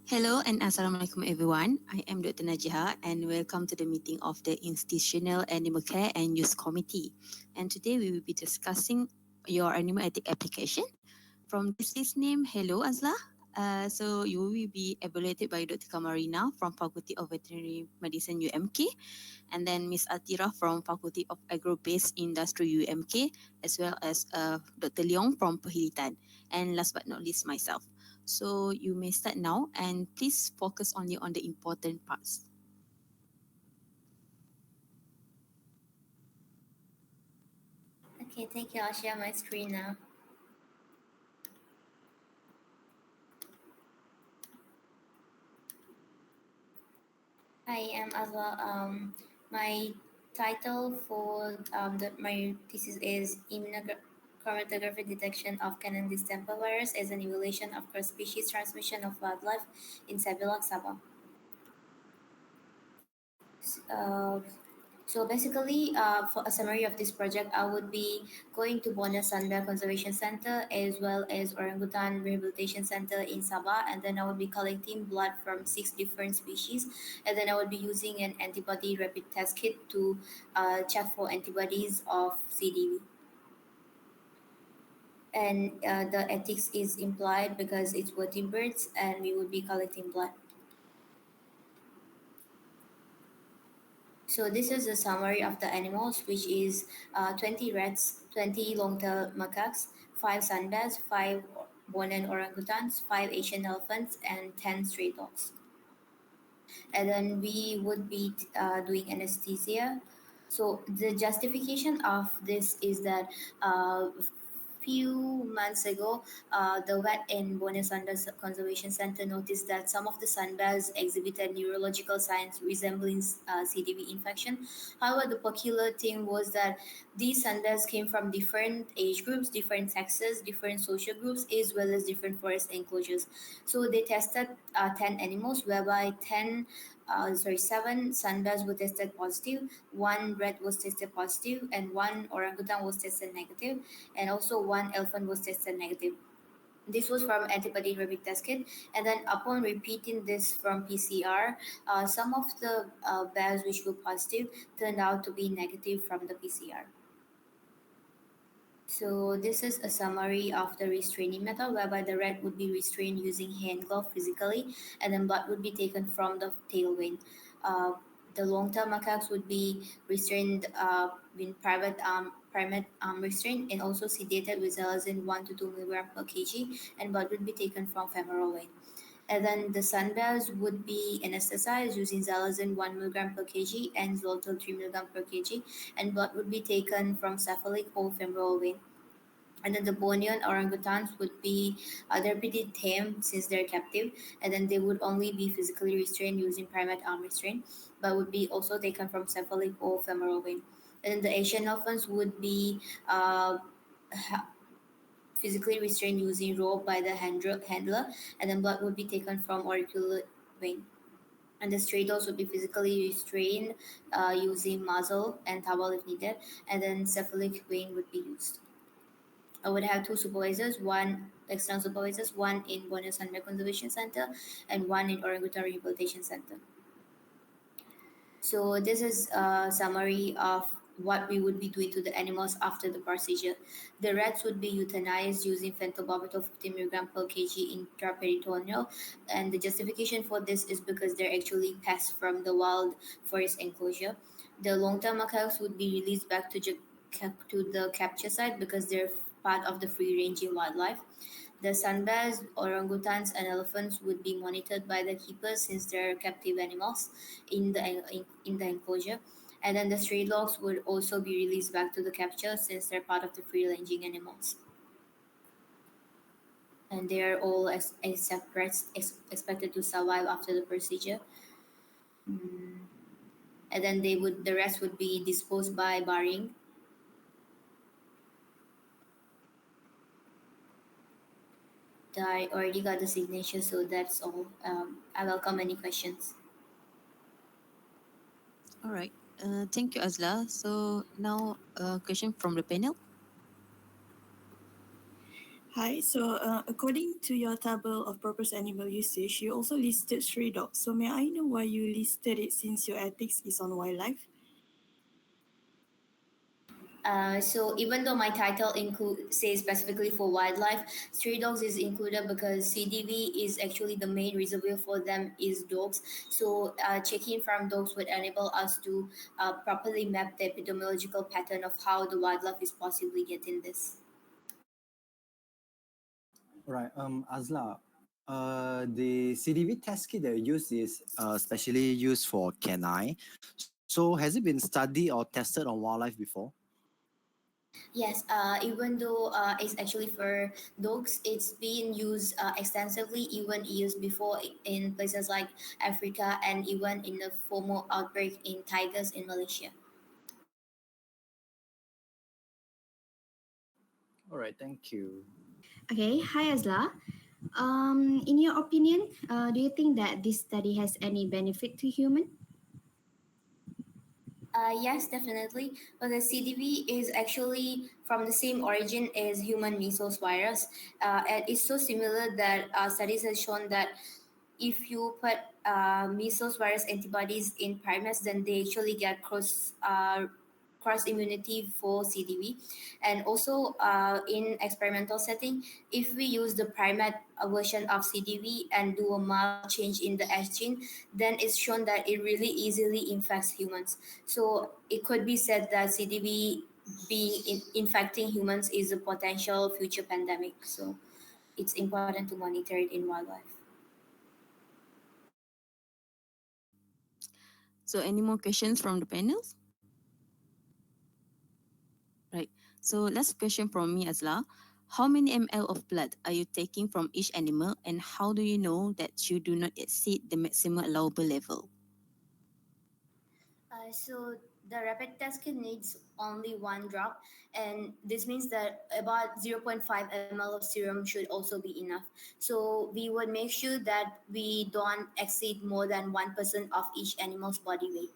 Hello and Assalamualaikum everyone. I am Dr. Najiha and welcome to the meeting of the Institutional Animal Care and Use Committee. And today we will be discussing your animal ethic application. From this list name, hello Azla. So you will be evaluated by Dr. Kamarina from Faculty of Veterinary Medicine UMK, and then Miss Atira from Faculty of Agro-Based Industry UMK, as well as Dr. Leong from Perhilitan, and last but not least myself. So you may start now and please focus only on the important parts. Okay, thank you. I'll share my screen now. I am Azwa. My title for my thesis is Immunochromatography Detection of Canon distemper virus as an evaluation of cross-species transmission of wildlife in Sabah, Sabah. Uh, So basically, for a summary of this project, I would be going to Bona Sanda Conservation Center as well as Orangutan Rehabilitation Center in Sabah, and then I would be collecting blood from 6 different species, and then I would be using an antibody rapid test kit to check for antibodies of CDV. And the ethics is implied because it's vertebrates, and we would be collecting blood. So this is a summary of the animals, which is 20 rats, 20 long-tailed macaques, 5 sunbears, 5 Bonan orangutans, 5 Asian elephants, and 10 stray dogs. And then we would be doing anesthesia. So the justification of this is that few months ago, the vet in Bonesanda Conservation Center noticed that some of the sunbears exhibited neurological signs resembling CDV infection. However, the peculiar thing was that these sunbears came from different age groups, different sexes, different social groups, as well as different forest enclosures. So they tested 10 animals, whereby 7 sunbears were tested positive, 1 rat was tested positive, and 1 orangutan was tested negative, and also 1 elephant was tested negative. This was from antibody rapid test kit, and then upon repeating this from PCR, some of the bears which were positive turned out to be negative from the PCR. So this is a summary of the restraining method, whereby the rat would be restrained using hand glove physically, and then blood would be taken from the tail vein. The long-term macaques would be restrained with primate arm restraint, and also sedated with xylazine 1 to 2 milligram per kg, and blood would be taken from femoral vein. And then the sunbears would be anesthetized using xylazine 1 milligram per kg and xylitol 3 milligram per kg, and blood would be taken from cephalic or femoral vein. And then the Bornean orangutans would be they're pretty tame since they're captive, and then they would only be physically restrained using primate arm restraint, but would be also taken from cephalic or femoral vein. And then the Asian elephants would be physically restrained using rope by the handler, and then blood would be taken from auricular vein. And the stray dogs would be physically restrained using muzzle and towel if needed, and then cephalic vein would be used. I would have 2 supervisors, one external supervisors, one in Borneo Sunbear Conservation Center and one in Orangutan Rehabilitation Center. So this is a summary of what we would be doing to the animals after the procedure. The rats would be euthanized using phenobarbital 50 milligram per kg intraperitoneal, and the justification for this is because they're actually pests from the wild forest enclosure. The long-term macaques would be released back to the capture site because they're part of the free-ranging wildlife. The sunbears, orangutans, and elephants would be monitored by the keepers since they're captive animals in the enclosure. And then the stray dogs would also be released back to the capture since they're part of the free-ranging animals. And they are all except rats expected to survive after the procedure. And then the rest would be disposed by burying. I already got the signature, so that's all. I welcome any questions. All right. Thank you, Azla. So now a question from the panel. Hi, according to your table of proposed animal usage, you also listed stray dogs. So may I know why you listed it since your ethics is on wildlife? So even though my title include says specifically for wildlife, stray dogs is included because CDV is actually the main reservoir for them is dogs. So checking from dogs would enable us to properly map the epidemiological pattern of how the wildlife is possibly getting this. Right. Azla, the CDV test kit that you use is specially used for canine. So has it been studied or tested on wildlife before? Yes, even though it's actually for dogs, it's been used extensively even years before in places like Africa and even in the former outbreak in tigers in Malaysia. All right. Thank you. Okay, hi Azla. In your opinion, do you think that this study has any benefit to human? Yes, definitely. Because CDV is actually from the same origin as human measles virus. And it's so similar that studies have shown that if you put measles virus antibodies in primates, then they actually get cross immunity for CDV. And also in experimental setting, if we use the primate version of CDV and do a mild change in the S gene, then it's shown that it really easily infects humans. So it could be said that CDV being infecting humans is a potential future pandemic. So it's important to monitor it in wildlife. So, any more questions from the panels? Right. So, last question from me, Azla. How many ml of blood are you taking from each animal, and how do you know that you do not exceed the maximum allowable level? So the rapid test kit needs only one drop, and this means that about zero point 0.5 ml of serum should also be enough. So we would make sure that we don't exceed more than 1% of each animal's body weight.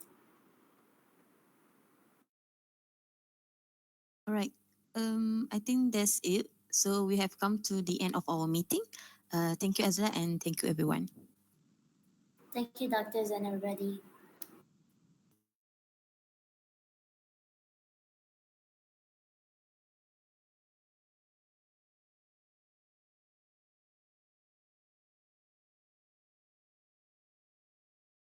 All right. I think that's it. So, we have come to the end of our meeting. Thank you, Azla, and thank you, everyone. Thank you, doctors and everybody.